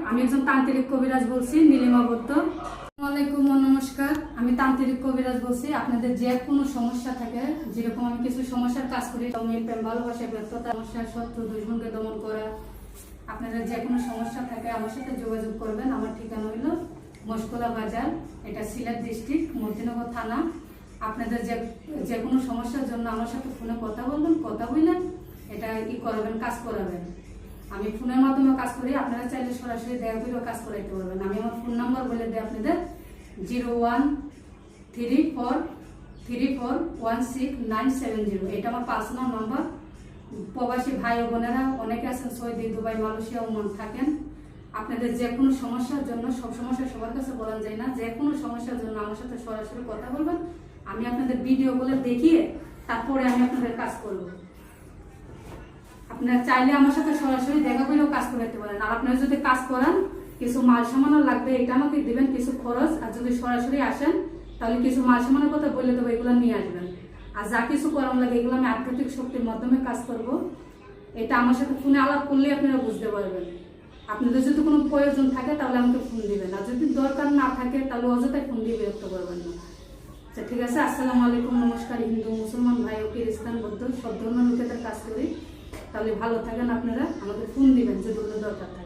আমি একজন তান্ত্রিক কবিরাজ বলছি, নীলিমা বৈদ্য। আসসালামু আলাইকুম, নমস্কার। আমি তান্ত্রিক কবিরাজ বলছি। আপনাদের যে কোনো সমস্যা থাকে, যেরকম আমি কিছু সমস্যার কাজ করি, প্রেম, ভালোবাসা, ব্যর্থতা, সমস্যা, শত্রু, দুশমনকে দমন করা, আপনাদের যে কোনো সমস্যা থাকে আমার সাথে যোগাযোগ করবেন। আমার ঠিকানা হইল মশকলা বাজার, এটা সিলেট ডিস্ট্রিক্ট, মতিনগর থানা। আপনাদের যে কোনো সমস্যার জন্য আমার সাথে ফোনে কথা বলবেন, কথা বললেন এটা করাবেন, কাজ করাবেন। আমি ফোনের মাধ্যমে কাজ করি, আপনারা চাইলে সরাসরি দেখা করেও কাজ করাইতে পারবেন। আমি আমার ফোন নাম্বার বলে দিই আপনাদের 0134341690। এটা আমার পার্সোনাল নাম্বার। প্রবাসী ভাই ও বোনেরা অনেকে আছেন, সৌদি, দুবাই, মালয়েশিয়া, ওমান থাকেন। আপনাদের যে কোনো সমস্যার জন্য, সব সমস্যা সবার কাছে বলা যায় না, যে কোনো সমস্যার জন্য আমার সাথে সরাসরি কথা বলবেন। আমি আপনাদের ভিডিওগুলো দেখিয়ে তারপরে আমি আপনাদের কাজ করব। আপনারা চাইলে আমার সাথে সরাসরি দেখা করেও কাজ করাতে পারেন। আর আপনারা যদি কাজ করান, কিছু মাল সামানও লাগবে, এটা আমাকে দিবেন, কিছু খরচ। আর যদি সরাসরি আসেন তাহলে কিছু মাল সামানের কথা বলে দেবো, এগুলো নিয়ে আসবেন। আর যা কিছু করানো লাগে এগুলো আমি আধ্যাত্মিক শক্তির মাধ্যমে কাজ করব। এটা আমার সাথে ফোনে আলাপ করলে আপনারা বুঝতে পারবেন। আপনাদের যদি কোনো প্রয়োজন থাকে তাহলে আমাকে ফোন দিবেন, আর যদি দরকার না থাকে তাহলে অযথায় ফোন দিয়ে বিরক্ত করবেন না। আচ্ছা, ঠিক আছে। আসসালামু আলাইকুম, নমস্কার। হিন্দু, মুসলমান ভাই ও খ্রিস্টান, বৌদ্ধ সব ধর্মের লোকেদের কাজ করি। তাহলে ভালো থাকেন আপনারা, আমাকে ফোন দিবেন যদি কোনো দরকার থাকে।